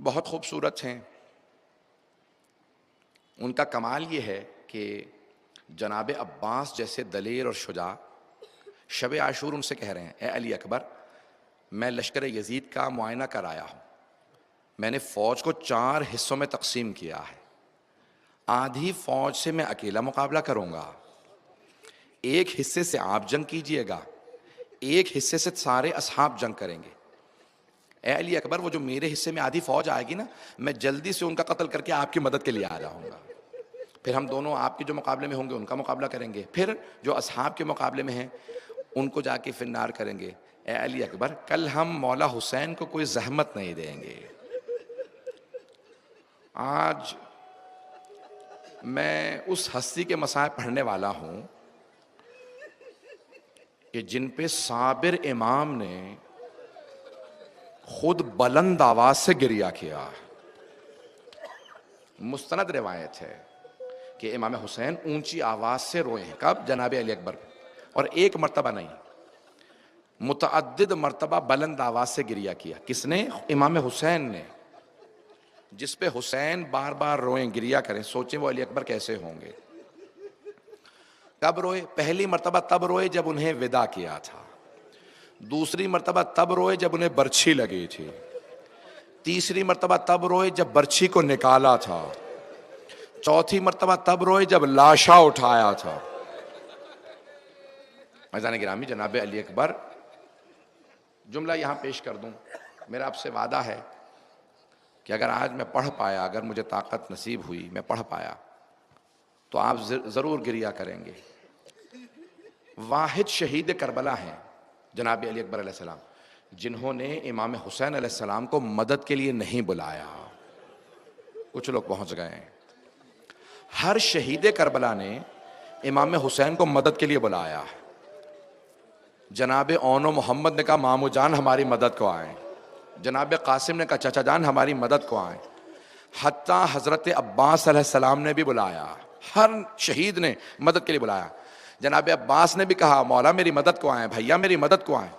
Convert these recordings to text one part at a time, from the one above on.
بہت خوبصورت ہیں. ان کا کمال یہ ہے کہ جناب عباس جیسے دلیر اور شجاع شب عاشور ان سے کہہ رہے ہیں اے علی اکبر میں لشکر یزید کا معائنہ کر آیا ہوں. میں نے فوج کو 4 حصوں میں تقسیم کیا ہے. آدھی فوج سے میں اکیلا مقابلہ کروں گا, ایک حصے سے آپ جنگ کیجئے گا, ایک حصے سے سارے اصحاب جنگ کریں گے. اے علی اکبر وہ جو میرے حصے میں آدھی فوج آئے گی نا, میں جلدی سے ان کا قتل کر کے آپ کی مدد کے لیے آ جاؤں گا. پھر ہم دونوں آپ کے جو مقابلے میں ہوں گے ان کا مقابلہ کریں گے, پھر جو اصحاب کے مقابلے میں ہیں ان کو جا کے فنار کریں گے. اے علی اکبر کل ہم مولا حسین کو کوئی زحمت نہیں دیں گے. آج میں اس ہستی کے مصائب پڑھنے والا ہوں کہ جن پہ صابر امام نے خود بلند آواز سے گریہ کیا. مستند روایت ہے کہ امام حسین اونچی آواز سے روئے ہیں. کب؟ جناب علی اکبر. اور ایک مرتبہ نہیں, متعدد مرتبہ بلند آواز سے گریہ کیا. کس نے؟ امام حسین نے. جس پہ حسین بار بار روئیں, گریہ کریں, سوچیں وہ علی اکبر کیسے ہوں گے. کب روئے؟ پہلی مرتبہ تب روئے جب انہیں وداع کیا تھا. دوسری مرتبہ تب روئے جب انہیں برچھی لگی تھی. تیسری مرتبہ تب روئے جب برچھی کو نکالا تھا. چوتھی مرتبہ تب روئے جب لاشا اٹھایا تھا. عزیزان گرامی, جناب علی اکبر جملہ یہاں پیش کر دوں. میرا آپ سے وعدہ ہے کہ اگر آج میں پڑھ پایا, اگر مجھے طاقت نصیب ہوئی, میں پڑھ پایا تو آپ ضرور گریہ کریں گے. واحد شہید کربلا ہیں جناب علی اکبر علیہ السلام جنہوں نے امام حسین علیہ السلام کو مدد کے لیے نہیں بلایا. کچھ لوگ پہنچ گئے ہیں. ہر شہید کربلا نے امام حسین کو مدد کے لیے بلایا. جناب اون و محمد نے کہا مامو جان ہماری مدد کو آئیں. جناب قاسم نے کہا چچا جان ہماری مدد کو آئیں. حتیٰ حضرت عباس علیہ السلام نے بھی بلایا. ہر شہید نے مدد کے لیے بلایا. جناب عباس نے بھی کہا مولا میری مدد کو آئیں, بھیا میری مدد کو آئیں.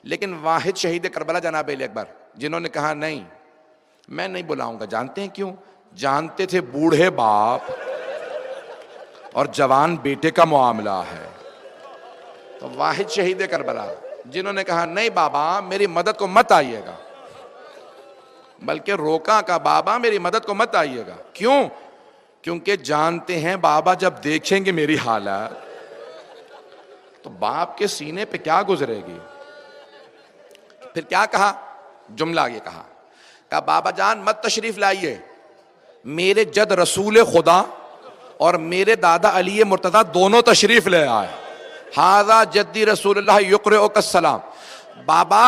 لیکن واحد شہید کربلا جناب علی اکبر جنہوں نے کہا نہیں میں نہیں بلاؤں گا. جانتے ہیں کیوں؟ جانتے تھے بوڑھے باپ اور جوان بیٹے کا معاملہ ہے. تو واحد شہید کربلا جنہوں نے کہا نہیں بابا میری مدد کو مت آئیے گا, بلکہ روکا کا بابا میری مدد کو مت آئیے گا. کیوں؟ کیونکہ جانتے ہیں بابا جب دیکھیں گے میری حالت تو باپ کے سینے پہ کیا گزرے گی. پھر کیا کہا؟ جملہ یہ کہا بابا جان مت تشریف لائیے, میرے جد رسول خدا اور میرے دادا علی مرتضیٰ دونوں تشریف لے آئے. ھذا جدی رسول اللہ یقرئک السلام. بابا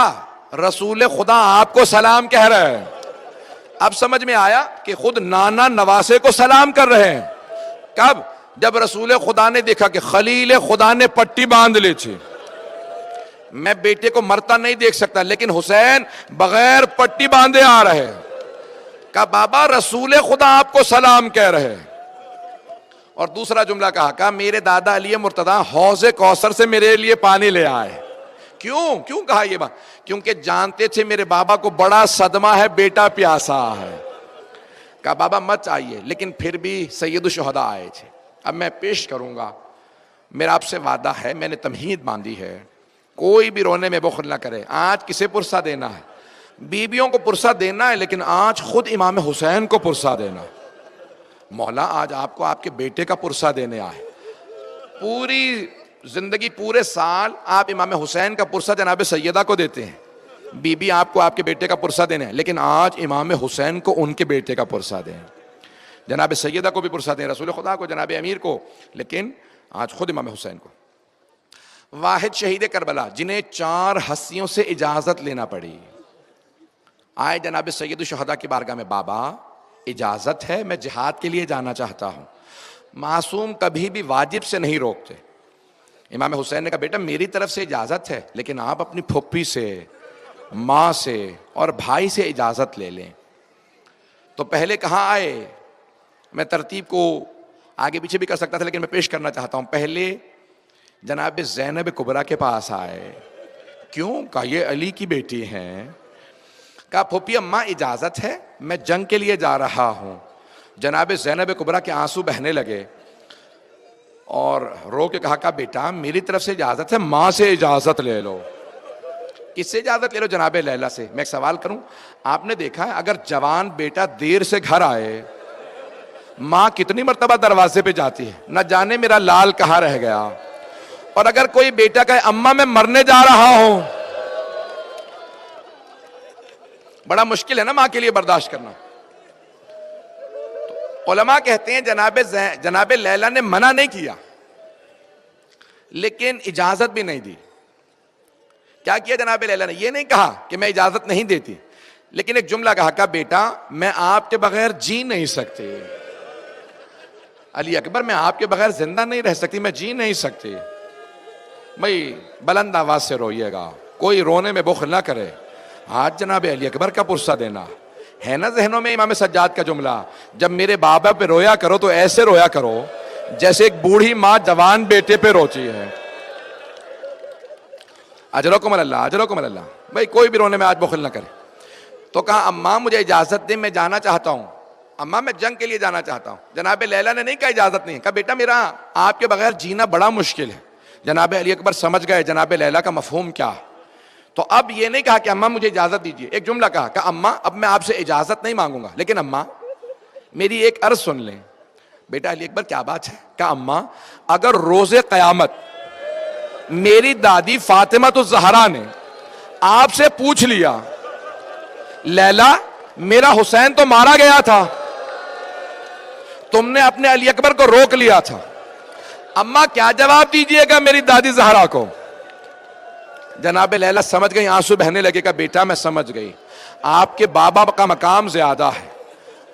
رسول خدا آپ کو سلام کہہ رہے ہیں. اب سمجھ میں آیا کہ خود نانا نواسے کو سلام کر رہے ہیں. کب؟ جب رسول خدا نے دیکھا کہ خلیل خدا نے پٹی باندھ لی تھی. میں بیٹے کو مرتا نہیں دیکھ سکتا, لیکن حسین بغیر پٹی باندھے آ رہے. کہا بابا رسول خدا آپ کو سلام کہہ رہے ہیں. اور دوسرا جملہ کہا میرے دادا علی مرتضیٰ حوض کوثر سے میرے لیے پانی لے آئے. کیوں کہا یہ بات؟ کیونکہ جانتے تھے میرے بابا کو بڑا صدمہ ہے, بیٹا پیاسا ہے. کہا بابا مت آئیے, لیکن پھر بھی سید الشہداء آئے تھے. اب میں پیش کروں گا. میرا آپ سے وعدہ ہے, میں نے تمہید باندھی ہے, کوئی بھی رونے میں بخل نہ کرے. آج کسے پرسہ دینا ہے؟ بیویوں کو پرسہ دینا ہے, لیکن آج خود امام حسین کو پرسہ دینا. مولا آج آپ کو آپ کے بیٹے کا پرسہ دینے آئے. پوری زندگی پورے سال آپ امام حسین کا پرسہ جناب سیدہ کو دیتے ہیں, بی بی آپ کو آپ کے بیٹے کا پرسہ دینا ہے, لیکن آج امام حسین کو ان کے بیٹے کا پرسہ دیں. جناب سیدہ کو بھی پرسہ دیں, رسول خدا کو, جناب امیر کو, لیکن آج خود امام حسین کو. واحد شہید کربلا جنہیں 4 ہستیوں سے اجازت لینا پڑی. آئے جناب سید الشہداء کی بارگاہ میں, بابا اجازت ہے, میں جہاد کے لیے جانا چاہتا ہوں. معصوم کبھی بھی واجب سے نہیں روکتے. امام حسین نے کہا بیٹا میری طرف سے اجازت ہے, لیکن آپ اپنی پھوپھی سے, ماں سے اور بھائی سے اجازت لے لیں. تو پہلے کہاں آئے؟ میں ترتیب کو آگے پیچھے بھی کر سکتا تھا, لیکن میں پیش کرنا چاہتا ہوں. پہلے جناب زینب کبریٰ کے پاس آئے. کیوں؟ کہا یہ علی کی بیٹی ہیں. کہا پھوپھی اماں اجازت ہے، میں جنگ کے لیے جا رہا ہوں۔ جناب زینب کبریٰ کے آنسو بہنے لگے اور رو کے کہا بیٹا میری طرف سے اجازت ہے، ماں سے اجازت لے لو۔ کس سے اجازت لے لو؟ جناب لیلا سے۔ میں ایک سوال کروں، آپ نے دیکھا ہے اگر جوان بیٹا دیر سے گھر آئے، ماں کتنی مرتبہ دروازے پہ جاتی ہے، نہ جانے میرا لال کہاں رہ گیا۔ اور اگر کوئی بیٹا کہے اماں میں مرنے جا رہا ہوں، بڑا مشکل ہے نا ماں کے لیے برداشت کرنا۔ تو علماء کہتے ہیں جناب لیلا نے منع نہیں کیا لیکن اجازت بھی نہیں دی۔ کیا کیا جناب لیلا نے؟ یہ نہیں کہا کہ میں اجازت نہیں دیتی، لیکن ایک جملہ کہا بیٹا میں آپ کے بغیر جی نہیں سکتی، علی اکبر میں آپ کے بغیر زندہ نہیں رہ سکتی، میں جی نہیں سکتی۔ بھائی بلند آواز سے روئیے گا، کوئی رونے میں بخل نہ کرے۔ آج جناب علی اکبر کا پرسہ دینا ہے نا ذہنوں میں امام سجاد کا جملہ، جب میرے بابا پہ رویا کرو تو ایسے رویا کرو جیسے ایک بوڑھی ماں جوان بیٹے پہ روتی ہے۔ اجرکم اللہ، اجرکم اللہ۔ بھائی کوئی بھی رونے میں آج بخل نہ کرے۔ تو کہا اماں مجھے اجازت دے، میں جانا چاہتا ہوں، اماں میں جنگ کے لیے جانا چاہتا ہوں۔ جناب لیلا نے نہیں کہا اجازت نہیں، کہا بیٹا میرا آپ کے بغیر جینا بڑا مشکل ہے۔ جناب علی اکبر سمجھ گئے جناب لیلا کا مفہوم کیا۔ تو اب یہ نہیں کہا کہ اماں مجھے اجازت دیجیے، ایک جملہ کہا کہ اماں اب میں آپ سے اجازت نہیں مانگوں گا، لیکن اماں میری ایک عرض سن لیں۔ بیٹا علی اکبر کیا بات ہے؟ کہ اماں اگر روز قیامت میری دادی فاطمہ الزہرا نے آپ سے پوچھ لیا لیلا میرا حسین تو مارا گیا تھا، تم نے اپنے علی اکبر کو روک لیا تھا، اماں کیا جواب دیجئے گا میری دادی زہرا کو؟ جناب لیلا سمجھ گئی، آنسو بہنے لگے کہ بیٹا میں سمجھ گئی، آپ کے بابا کا مقام زیادہ ہے،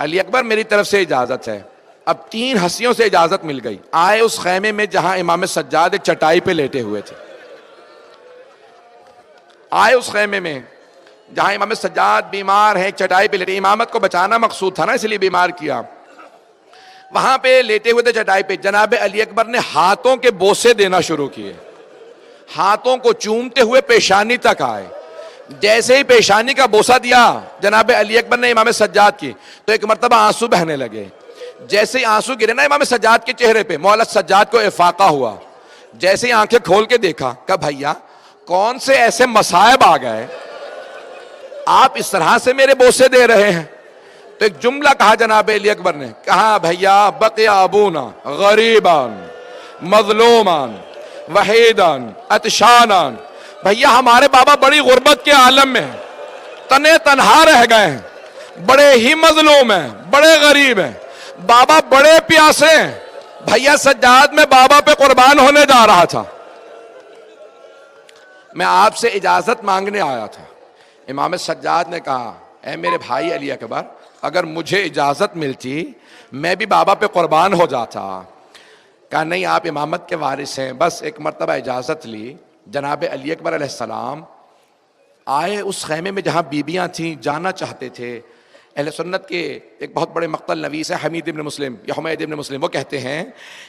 علی اکبر میری طرف سے اجازت ہے۔ اب 3 ہنسیوں سے اجازت مل گئی۔ آئے اس خیمے میں جہاں امام سجاد ایک چٹائی پہ لیٹے ہوئے تھے، آئے اس خیمے میں جہاں امام سجاد بیمار ہیں، چٹائی پہ لیٹے، امامت کو بچانا مقصود تھا نا، اس لیے بیمار کیا۔ وہاں پہ لیٹے ہوئے تھے چٹائی پہ، جناب علی اکبر نے ہاتھوں کے بوسے دینا شروع کیے، ہاتھوں کو چومتے ہوئے پیشانی تک آئے۔ جیسے ہی پیشانی کا بوسہ دیا جناب علی اکبر نے امام سجاد کی، تو ایک مرتبہ آنسو بہنے لگے۔ جیسے ہی آنسو گرے نا امام سجاد کے چہرے پہ، مولا سجاد کو افاقہ ہوا۔ جیسے ہی آنکھیں کھول کے دیکھا کہ بھیا کون سے ایسے مصائب آ گئے، آپ اس طرح سے میرے بوسے دے رہے ہیں؟ تو ایک جملہ کہا جناب علی اکبر نے، کہا بھیا بقی ابونا غریبان مظلومان وحیدان عطشانان، بھیا ہمارے بابا بڑی غربت کے عالم میں ہیں، تنے تنہا رہ گئے ہیں، بڑے ہی مظلوم ہیں، بڑے غریب ہیں، بابا بڑے پیاسے ہیں۔ بھیا سجاد میں بابا پہ قربان ہونے جا رہا تھا، میں آپ سے اجازت مانگنے آیا تھا۔ امام سجاد نے کہا اے میرے بھائی علی اکبر، اگر مجھے اجازت ملتی میں بھی بابا پہ قربان ہو جاتا۔ کہا نہیں، آپ امامت کے وارث ہیں، بس ایک مرتبہ اجازت لی۔ جناب علی اکبر علیہ السلام آئے اس خیمے میں جہاں بیبیاں تھیں، جانا چاہتے تھے۔ اہل سنت کے ایک بہت بڑے مقتل نویس ہے حمید ابن مسلم یا حمید ابن مسلم، وہ کہتے ہیں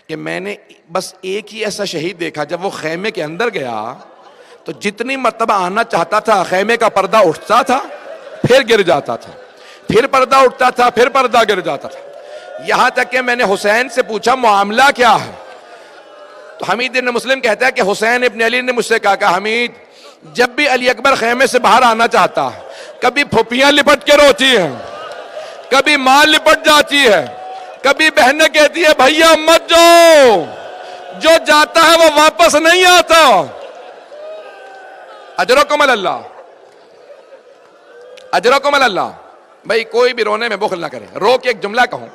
کہ میں نے بس ایک ہی ایسا شہید دیکھا، جب وہ خیمے کے اندر گیا تو جتنی مرتبہ آنا چاہتا تھا خیمے کا پردہ اٹھتا تھا پھر گر جاتا تھا، پھر پردہ اٹھتا تھا پھر پردہ گر جاتا تھا، یہاں تک کہ میں نے حسین سے پوچھا معاملہ کیا ہے؟ تو حمید ابن مسلم کہتا ہے کہ حسین ابن علی نے مجھ سے کہا کہ حمید جب بھی علی اکبر خیمے سے باہر آنا چاہتا ہے، کبھی پھوپھیاں لپٹ کے روتی ہیں، کبھی ماں لپٹ جاتی ہے، کبھی بہنیں کہتی ہے بھیا مت جاؤ، جو جاتا ہے وہ واپس نہیں آتا۔ اجرکم اللہ، اجرکم اللہ۔ بھائی کوئی بھی رونے میں بخل نہ کرے۔ رو کے ایک جملہ کہوں،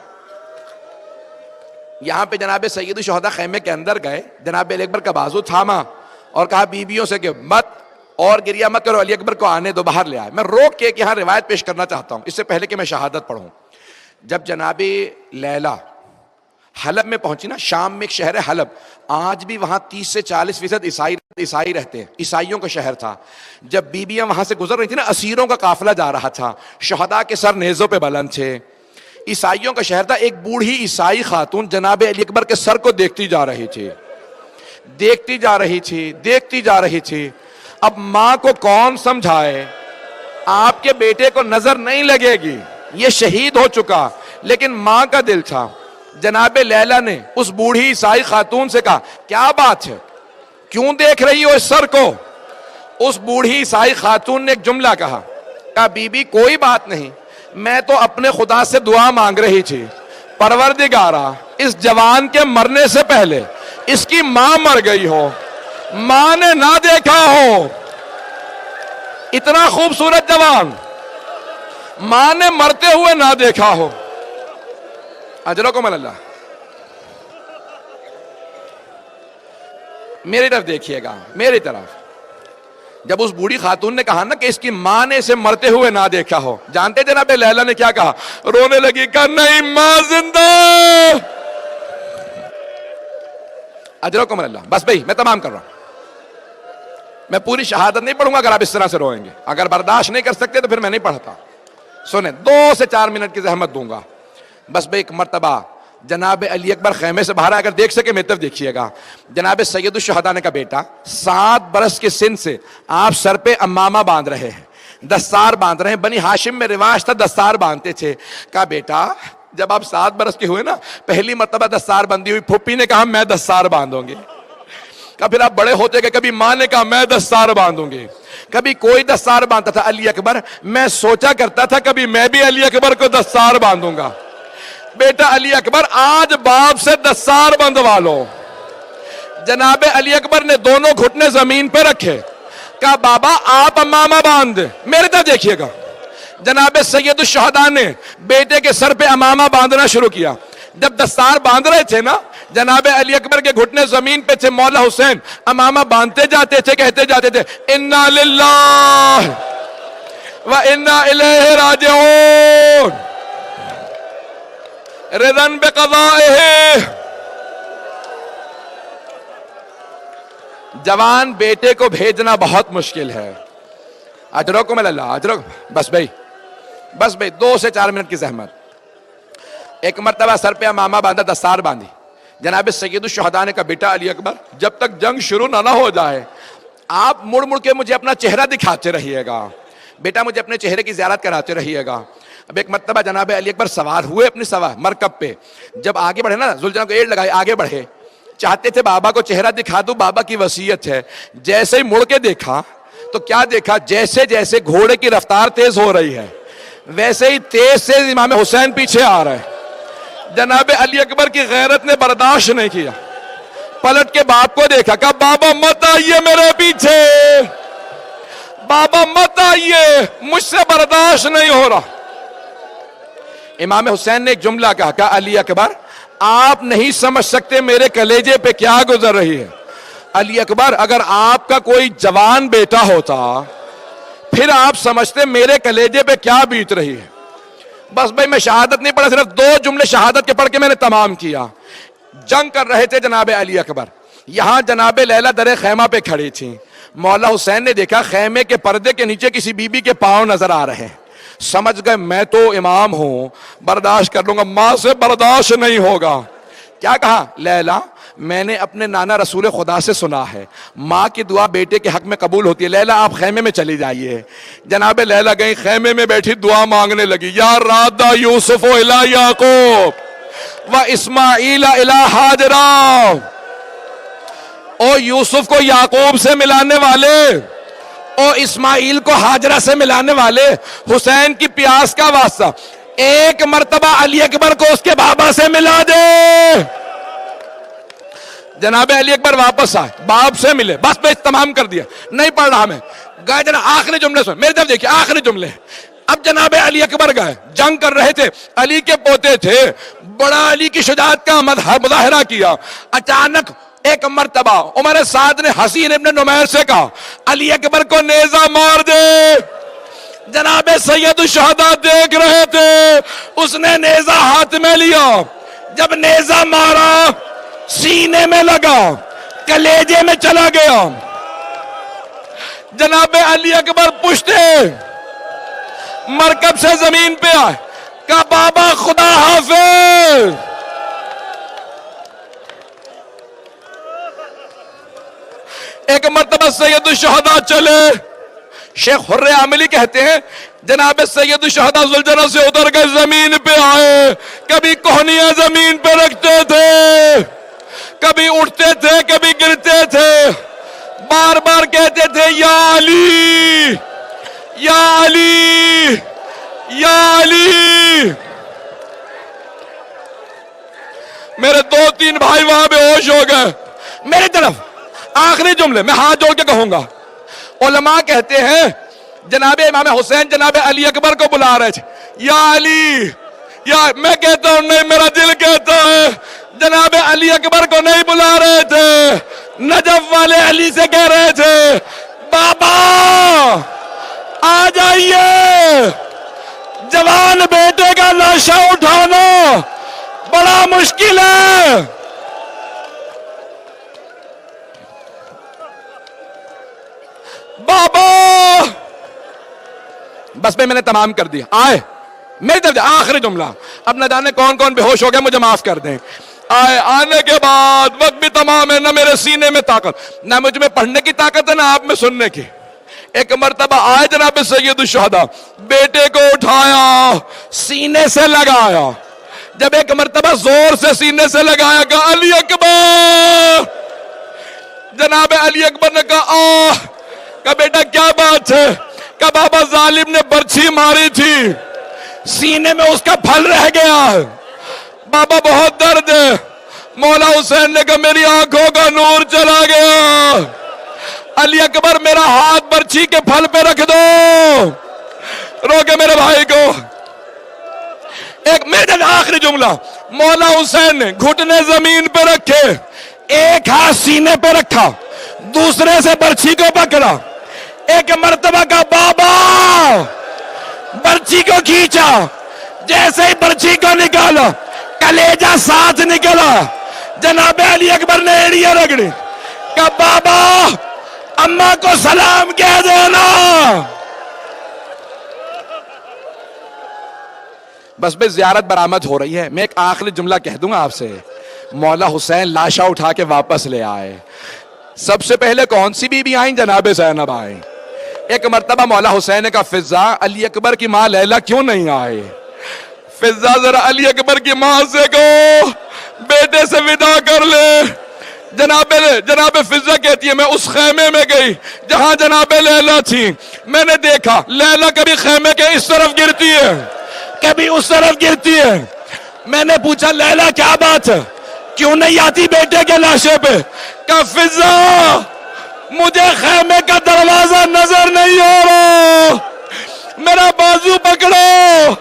یہاں پہ جناب سید الشہداء خیمے کے اندر گئے، جناب علی اکبر کا بازو تھاما اور کہا بیویوں سے کہ مت اور گریہ مت کرو، علی اکبر کو آنے دو، باہر لے آئے۔ میں روک کے یہاں روایت پیش کرنا چاہتا ہوں اس سے پہلے کہ میں شہادت پڑھوں۔ جب جناب لیلا حلب میں پہنچی نا، شام میں ایک شہر ہے حلب، آج بھی وہاں 30 سے 40% عیسائی رہتے ہیں، عیسائیوں کا شہر تھا۔ جب بیویاں وہاں سے گزر رہی تھی نا، اسیروں کا قافلہ جا رہا تھا، شہداء کے سر نیزوں پہ بلند تھے، عیسائیوں کا شہر تھا۔ ایک بوڑھی عیسائی خاتون جناب علی اکبر کے سر کو دیکھتی جا رہی تھی، دیکھتی جا رہی تھی، دیکھتی جا رہی تھی۔ اب ماں کو کون سمجھائے، آپ کے بیٹے کو نظر نہیں لگے گی، یہ شہید ہو چکا، لیکن ماں کا دل تھا۔ جناب لیلا نے اس بوڑھی عیسائی خاتون سے کہا کیا بات ہے، کیوں دیکھ رہی ہو اس سر کو؟ اس بوڑھی عیسائی خاتون نے ایک جملہ کہا بی بی کوئی بات نہیں، میں تو اپنے خدا سے دعا مانگ رہی تھی، پروردگارا اس جوان کے مرنے سے پہلے اس کی ماں مر گئی ہو، ماں نے نہ دیکھا ہو، اتنا خوبصورت جوان ماں نے مرتے ہوئے نہ دیکھا ہو۔ اجرکم اللہ، میری طرف دیکھیے گا، میری طرف۔ جب اس بوڑھی خاتون نے کہا نا کہ اس کی ماں نے اسے مرتے ہوئے نہ دیکھا ہو، جانتے جناب لیلا نے کیا کہا؟ رونے لگی، کہا نہیں ماں زندہ۔ اجرکم اللہ۔ بس بھائی میں تمام کر رہا ہوں، میں پوری شہادت نہیں پڑھوں گا اگر آپ اس طرح سے روئیں گے، اگر برداشت نہیں کر سکتے تو پھر میں نہیں پڑھتا۔ سنیں، 2 سے 4 منٹ کی زحمت دوں گا۔ بس بھائی ایک مرتبہ جناب علی اکبر خیمے سے باہر اگر دیکھ سکے میری طرف دیکھیے گا، جناب سید الشہداء کا بیٹا 7 برس کے سن سے آپ سر پہ امامہ باندھ رہے ہیں، دستار باندھ رہے ہیں۔ بنی ہاشم میں رواج تھا دستار باندھتے تھے۔ کہا بیٹا جب آپ 7 برس کے ہوئے نا، پہلی مرتبہ دستار بندی ہوئی، پھوپھی نے کہا میں دستار باندھوں گی۔ کہا پھر آپ بڑے ہوتے گئے، کبھی ماں نے کہا میں دستار باندھوں گی، کبھی کوئی دستار باندھتا تھا۔ علی اکبر میں سوچا کرتا تھا کبھی میں بھی علی اکبر کو دستار باندھوں گا۔ بیٹا علی اکبر آج باپ سے دستار بندھوا لو۔ جناب علی اکبر نے دونوں گھٹنے زمین پہ رکھے، کہا بابا آپ امامہ باندھ دیں۔ میرے طرف دیکھیے گا، جناب سید الشہداء نے بیٹے کے سر پہ امامہ باندھنا شروع کیا۔ جب دستار باندھ رہے تھے نا، جناب علی اکبر کے گھٹنے زمین پہ تھے، مولا حسین امامہ باندھتے جاتے تھے، کہتے جاتے تھے انا للہ و انا الیہ راجعون رضا بقضائہ۔ جوان بیٹے کو بھیجنا بہت مشکل ہے۔ اجرکم اللہ، اجرکم۔ بس بھائی 2 سے 4 منٹ کی زحمت۔ ایک مرتبہ سر پہ امامہ باندھا، دستار باندھی۔ جناب سید الشہداء نے کہا بیٹا علی اکبر جب تک جنگ شروع نہ ہو جائے آپ مڑ مڑ کے مجھے اپنا چہرہ دکھاتے رہیے گا، بیٹا مجھے اپنے چہرے کی زیارت کراتے رہیے گا۔ اب ایک مرتبہ جناب علی اکبر سوار ہوئے اپنی مرکب پہ، جب آگے بڑھے نا، ذوالجلال کو ایڑ لگائے، آگے بڑھے، چاہتے تھے بابا کو چہرہ دکھا دوں، بابا کی وصیت ہے۔ جیسے ہی مڑ کے دیکھا تو کیا دیکھا؟ جیسے جیسے گھوڑے کی رفتار تیز ہو رہی ہے ویسے ہی تیز سے امام حسین پیچھے آ رہے ہیں۔ جناب علی اکبر کی غیرت نے برداشت نہیں کیا، پلٹ کے باپ کو دیکھا، کہا بابا مت آئیے میرے پیچھے، بابا مت آئیے، مجھ سے برداشت نہیں ہو رہا۔ امام حسین نے ایک جملہ کہا علی اکبر آپ نہیں سمجھ سکتے میرے کلیجے پہ کیا گزر رہی ہے۔ علی اکبر اگر آپ کا کوئی جوان بیٹا ہوتا پھر آپ سمجھتے میرے کلیجے پہ کیا بیت رہی ہے۔ بس بھائی میں شہادت نہیں پڑھا، صرف 2 جملے شہادت کے پڑھ کے میں نے تمام کیا۔ جنگ کر رہے تھے جناب علی اکبر، یہاں جناب لیلا در خیمہ پہ کھڑی تھی۔ مولا حسین نے دیکھا خیمے کے پردے کے نیچے کسی بی بی کے پاؤں نظر آ رہے ہیں، سمجھ گئے میں تو امام ہوں، برداشت کر لوں گا، ماں سے برداشت نہیں ہوگا۔ کیا کہا؟ لیلا میں نے اپنے نانا رسول خدا سے سنا ہے ماں کی دعا بیٹے کے حق میں قبول ہوتی ہے، لیلا آپ خیمے میں چلی جائیے۔ جناب لیلا گئی، خیمے میں بیٹھی دعا مانگنے لگی، یا رادہ یوسف الی یعقوب و اسماعیل الی ہاجرہ، او یوسف کو یعقوب سے ملانے والے، او اسماعیل کو ہاجرہ سے ملانے والے، حسین کی پیاس کا واسطہ ایک مرتبہ علی اکبر کو اس کے بابا سے ملا دے۔ جناب علی اکبر واپس آئے، باپ سے ملے، بس میں تمام کر دیا، نہیں پڑھ رہا میں، گئے جناب آخری جملے سن، میری طرف دیکھیں آخری جملے۔ اب جناب علی اکبر گئے، جنگ کر رہے تھے، علی کے پوتے تھے، بڑا علی کی شجاعت کا مظاہرہ کیا۔ اچانک ایک مرتبہ عمر سعد نے حسین ابن نمیر سے کہا علی اکبر کو نیزہ مار دے۔ جناب سید الشہداء دیکھ رہے تھے، اس نے نیزہ ہاتھ میں لیا، جب نیزہ مارا سینے میں لگا، کلیجے میں چلا گیا۔ جناب علی اکبر پشتے مرکب سے زمین پہ آئے، کہا بابا خدا حافظ۔ ایک مرتبہ سید الشہداء چلے، شیخ حر عاملی کہتے ہیں جناب سید الشہداء ذوالجلالہ سے اتر کے زمین پہ آئے، کبھی کوہنیاں زمین پہ رکھتے تھے، کبھی اٹھتے تھے کبھی گرتے تھے، بار بار کہتے تھے یا علی یا علی یا علی۔ میرے 2-3 بھائی وہاں بے ہوش ہو گئے۔ میری طرف آخری جملے میں ہاتھ جوڑ کے کہوں گا، علماء کہتے ہیں جناب امام حسین جناب علی اکبر کو بلا رہے تھے، یا علی یا، میں کہتا ہوں نہیں، میرا دل کہتا ہے جناب علی اکبر کو نہیں بلا رہے تھے، نجف والے علی سے کہہ رہے تھے بابا آ جائیے، جوان بیٹے کا لاشا اٹھانا بڑا مشکل ہے۔ بابا بس میں نے تمام کر دیا، آئے میری طرف آخری جملہ، اب نہ جانے کون کون بے ہوش ہو گئے، مجھے معاف کر دیں۔ آئے، آنے کے بعد وقت بھی تمام ہے، نہ میرے سینے میں طاقت، نہ مجھ میں پڑھنے کی طاقت ہے، نہ آپ میں سننے کی۔ ایک مرتبہ آئے جناب سید الشہداء، بیٹے کو اٹھایا، سینے سے لگایا، جب ایک مرتبہ زور سے سینے سے لگایا، کہا علی اکبر، جناب علی اکبر نے کہا کہا بیٹا کیا بات ہے؟ کہا بابا ظالم نے برچھی ماری تھی، سینے میں اس کا پھل رہ گیا ہے، بابا بہت درد ہے۔ مولا حسین نے کہا میری آنکھوں کا نور چلا گیا، علی اکبر میرا ہاتھ برچھی کے پھل پہ رکھ دو، روکے میرے بھائی کو۔ ایک میرے آخری جملہ، مولا حسین نے گھٹنے زمین پہ رکھے، ایک ہاتھ سینے پہ رکھا، دوسرے سے برچھی کو پکڑا، ایک مرتبہ کا بابا، برچھی کو کھینچا، جیسے ہی برچھی کو نکالا کلیجہ ساتھ نکلا، جناب علی اکبر نے ایڑیاں رگڑی، کہا بابا اماں کو سلام کہہ دینا۔ بس بے زیارت برآمد ہو رہی ہے، میں ایک آخری جملہ کہہ دوں گا آپ سے۔ مولا حسین لاشا اٹھا کے واپس لے آئے، سب سے پہلے کون سی بی بی آئیں؟ جناب زینب آئیں۔ ایک مرتبہ مولا حسین نے کہا فضا، علی اکبر کی ماں لیلا کیوں نہیں آئے؟ فضا ذرا علی اکبر کی ماں سے کہو بیٹے سے ودا کر لے۔ جناب فضا کہتی ہے میں اس خیمے میں گئی جہاں جناب لیلا تھی، میں نے دیکھا لیلا کبھی خیمے کے اس طرف گرتی ہے کبھی اس طرف گرتی ہے، میں نے پوچھا لیلا کیا بات ہے، کیوں نہیں آتی بیٹے کے لاشے پہ؟ کہا فضا مجھے خیمے کا دروازہ نظر نہیں آ رہا، میرا بازو پکڑو،